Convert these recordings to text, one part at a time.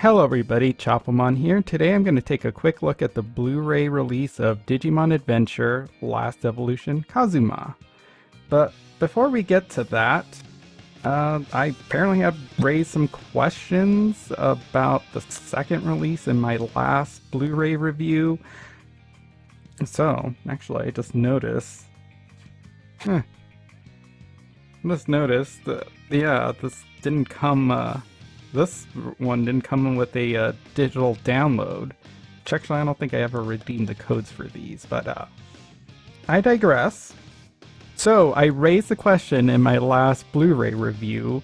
Hello everybody, Choppamon here. Today I'm going to take a quick look at the Blu-ray release of Digimon Adventure Last Evolution Kazuma. But before we get to that, I apparently have raised some questions about the second release in my last Blu-ray review. So, actually I just noticed... that, this didn't come, this one didn't come with a digital download. Actually, I don't think I ever redeemed the codes for these, but I digress. So, I raised the question in my last Blu-ray review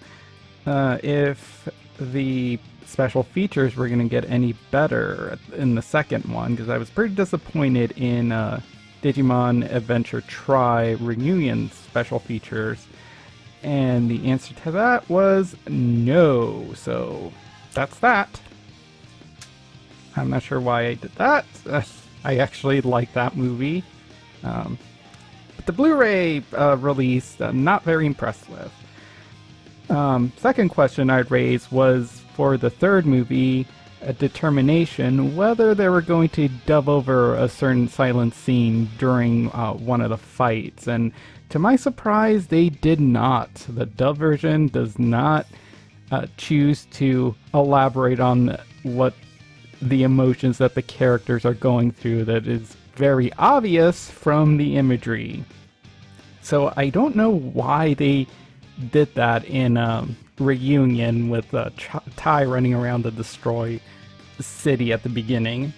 if the special features were going to get any better in the second one, because I was pretty disappointed in Digimon Adventure Tri Reunion special features. And the answer to that was no. So that's that. I'm not sure why I did that. I actually like that movie. But the Blu-ray release, not very impressed with. Second question I'd raise was for the third movie, a determination whether they were going to dub over a certain silent scene during one of the fights. And to my surprise, they did not. The dub version does not choose to elaborate on what the emotions that the characters are going through that is very obvious from the imagery. So I don't know why they did that in Reunion with Tai running around to destroy the city at the beginning.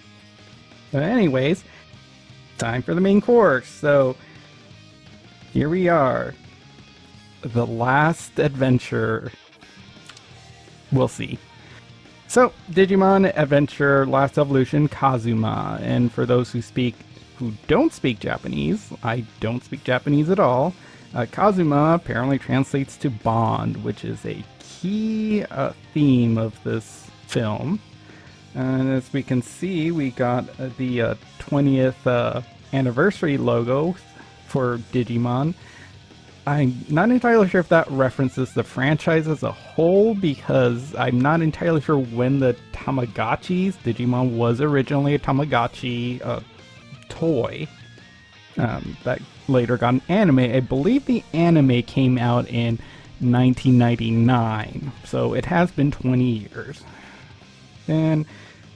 But anyways, time for the main course. So here we are. The last adventure. We'll see. So, Digimon Adventure Last Evolution Kazuma. And for those who don't speak Japanese, I don't speak Japanese at all. Kazuma apparently translates to bond, which is a key theme of this film. And as we can see, we got the 20th anniversary logo for Digimon. I'm not entirely sure if that references the franchise as a whole, because I'm not entirely sure when the Tamagotchis, Digimon was originally a Tamagotchi toy that later got an anime. I believe the anime came out in 1999, so it has been 20 years. And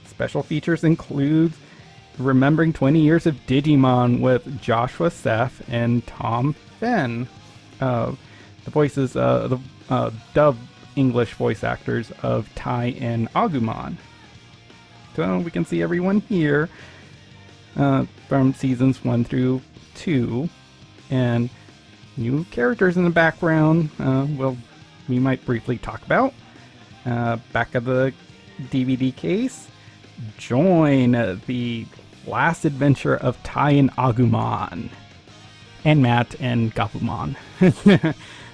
special features include Remembering 20 Years of Digimon with Joshua Seth and Tom Fenn. The voices, the dub English voice actors of Tai and Agumon. So we can see everyone here from seasons 1 through 2. And new characters in the background, we might briefly talk about. Back of the DVD case, join the last adventure of Tai and Agumon. And Matt and Gabumon.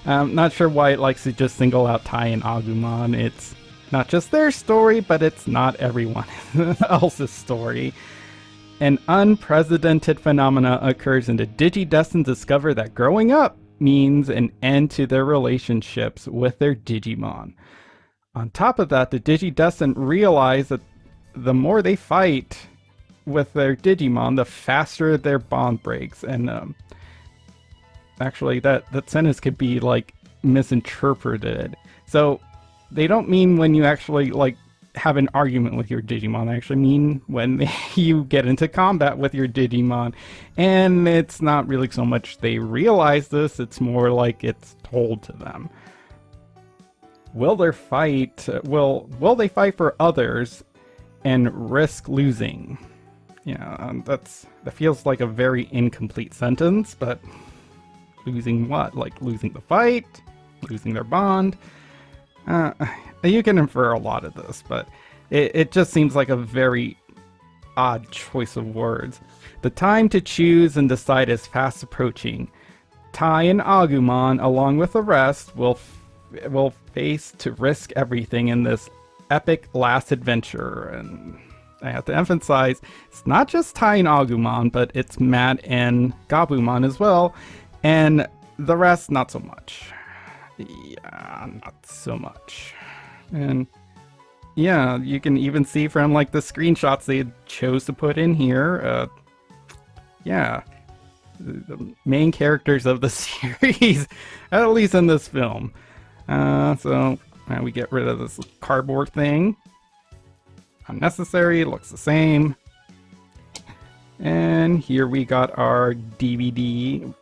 I'm not sure why it likes to just single out Tai and Agumon. It's not just their story, but it's not everyone else's story. An unprecedented phenomena occurs, and the Digidestined discover that growing up means an end to their relationships with their Digimon. On top of that, the Digidestined realize that the more they fight with their Digimon, the faster their bond breaks. And actually, that sentence could be like misinterpreted. So they don't mean when you actually like have an argument with your Digimon. They actually mean when you get into combat with your Digimon. And it's not really so much they realize this, it's more like it's told to them. Will they fight for others and risk losing? Yeah, that feels like a very incomplete sentence, but losing what? Like losing the fight? Losing their bond? You can infer a lot of this, but it just seems like a very odd choice of words. The time to choose and decide is fast approaching. Tai and Agumon, along with the rest, will face to risk everything in this epic last adventure. And I have to emphasize, it's not just Tai and Agumon, but it's Matt and Gabumon as well. And the rest, not so much. Yeah, not so much. And Yeah, you can even see from like the screenshots they chose to put in here. Yeah, the main characters of the series, at least in this film. So we get rid of this cardboard thing. Unnecessary, looks the same. And here we got our DVD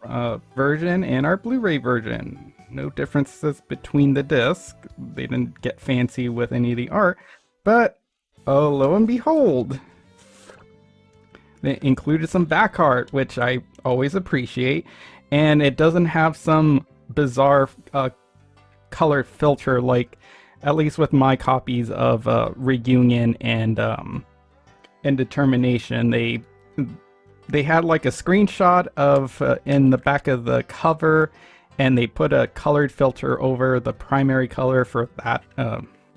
version and our Blu-ray version. No differences between the discs. They didn't get fancy with any of the art, but oh, lo and behold, they included some back art, which I always appreciate, and it doesn't have some bizarre color filter like, at least with my copies of Reunion and Determination. They had like a screenshot of in the back of the cover, and they put a colored filter over the primary color for that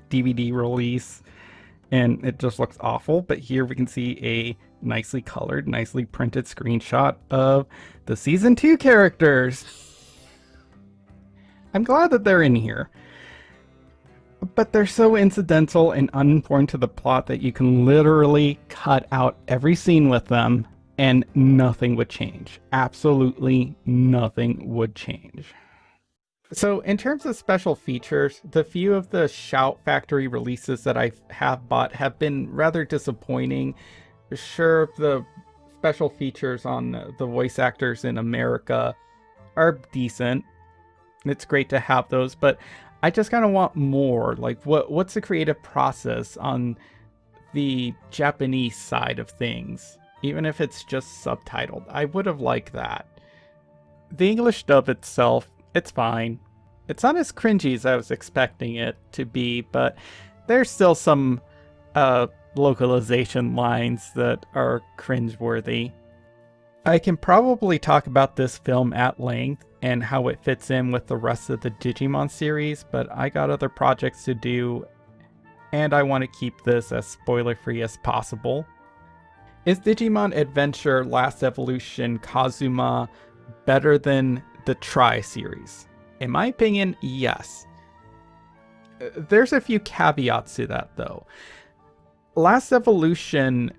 DVD release, and it just looks awful. But here we can see a nicely colored, nicely printed screenshot of the season 2 characters. I'm glad that they're in here, but they're so incidental and unimportant to the plot that you can literally cut out every scene with them and nothing would change. Absolutely nothing would change. So in terms of special features, the few of the Shout Factory releases that I have bought have been rather disappointing. Sure, the special features on the voice actors in America are decent. It's great to have those, but I just kind of want more. Like, what's the creative process on the Japanese side of things? Even if it's just subtitled, I would have liked that. The English dub itself, it's fine. It's not as cringy as I was expecting it to be, but there's still some localization lines that are cringeworthy. I can probably talk about this film at length and how it fits in with the rest of the Digimon series, but I got other projects to do, and I want to keep this as spoiler-free as possible. Is Digimon Adventure Last Evolution Kazuma better than the Tri series? In my opinion, yes. There's a few caveats to that, though. Last Evolution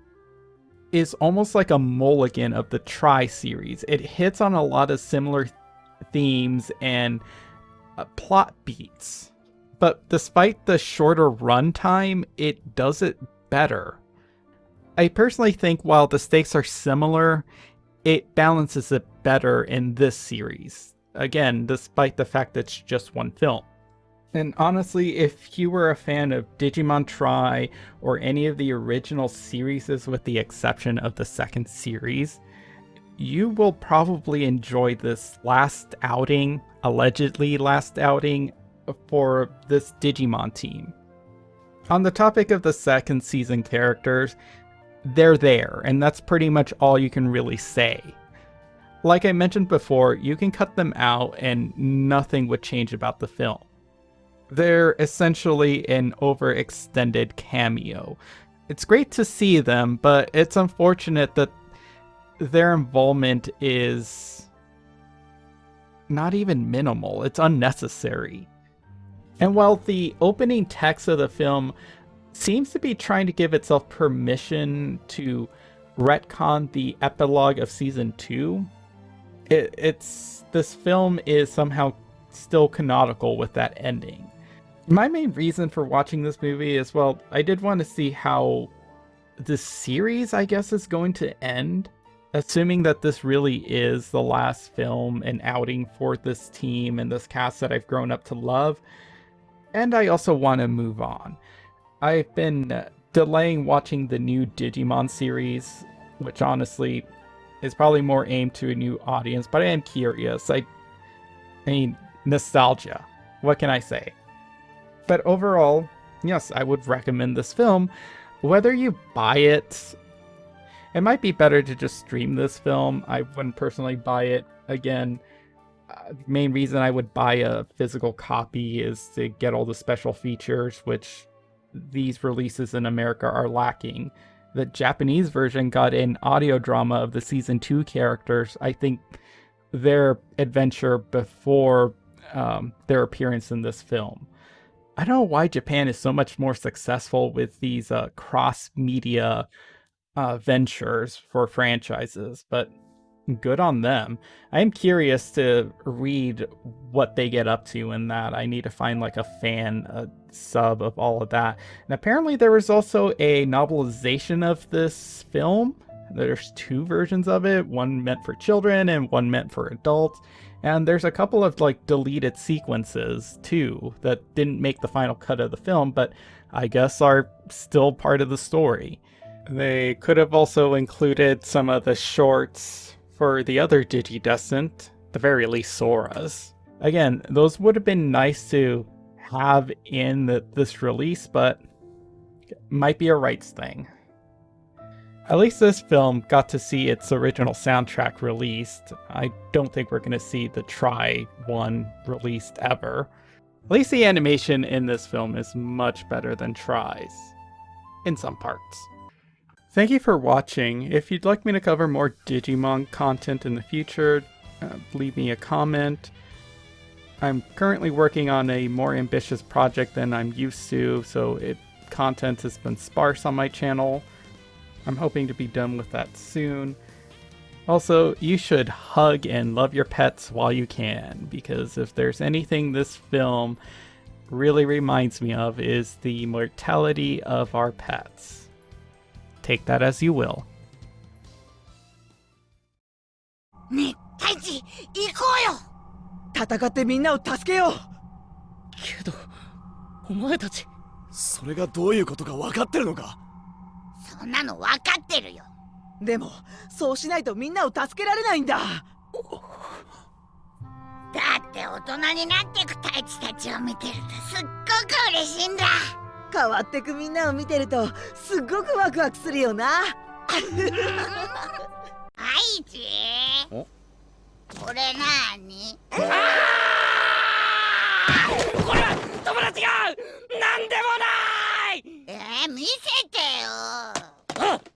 is almost like a mulligan of the Tri series. It hits on a lot of similar themes and plot beats, but despite the shorter runtime, it does it better. I personally think while the stakes are similar, it balances it better in this series. Again, despite the fact that it's just one film. And honestly, if you were a fan of Digimon Tri or any of the original series with the exception of the second series, you will probably enjoy this last outing, allegedly last outing, for this Digimon team. On the topic of the second season characters, they're there, and that's pretty much all you can really say. Like I mentioned before, you can cut them out and nothing would change about the film. They're essentially an overextended cameo. It's great to see them, but it's unfortunate that their involvement is not even minimal. It's unnecessary. And while the opening text of the film seems to be trying to give itself permission to retcon the epilogue of season 2, this film is somehow still canonical with that ending. My main reason for watching this movie is, well, I did want to see how this series, I guess, is going to end, assuming that this really is the last film and outing for this team and this cast that I've grown up to love. And I also want to move on. I've been delaying watching the new Digimon series, which honestly is probably more aimed to a new audience, but I am curious. I mean, nostalgia. What can I say? But overall, yes, I would recommend this film. Whether you buy it, it might be better to just stream this film. I wouldn't personally buy it. Again, main reason I would buy a physical copy is to get all the special features, which these releases in America are lacking. The Japanese version got an audio drama of the season 2 characters. I think their adventure before their appearance in this film. I don't know why Japan is so much more successful with these cross-media ventures for franchises, but good on them. I am curious to read what they get up to in that. I need to find like a fan sub of all of that. And apparently there was also a novelization of this film. There's two versions of it, one meant for children and one meant for adults. And there's a couple of like deleted sequences too that didn't make the final cut of the film, but I guess are still part of the story. They could have also included some of the shorts for the other Digidescent, the very least Sora's. Again, those would have been nice to have in this release, but might be a rights thing. At least this film got to see its original soundtrack released. I don't think we're going to see the Try one released ever. At least the animation in this film is much better than Try's, in some parts. Thank you for watching. If you'd like me to cover more Digimon content in the future, leave me a comment. I'm currently working on a more ambitious project than I'm used to, so content has been sparse on my channel. I'm hoping to be done with that soon. Also, you should hug and love your pets while you can, because if there's anything this film really reminds me of is the mortality of our pets. Take that as you will. ねえ、太一、行こうよ。戦ってみんなを助けよう。けど、お前たち。それがどういうことか分かってるのか。そんなの分かってるよ。でも、そうしないとみんなを助けられないんだ。だって大人になってく太一たちを見てるとすっごく嬉しいんだ。変わってくみんなを見てるとすっごくワクワクするよな。太一、これなーに？これは友達がなんでもない。見せてよ。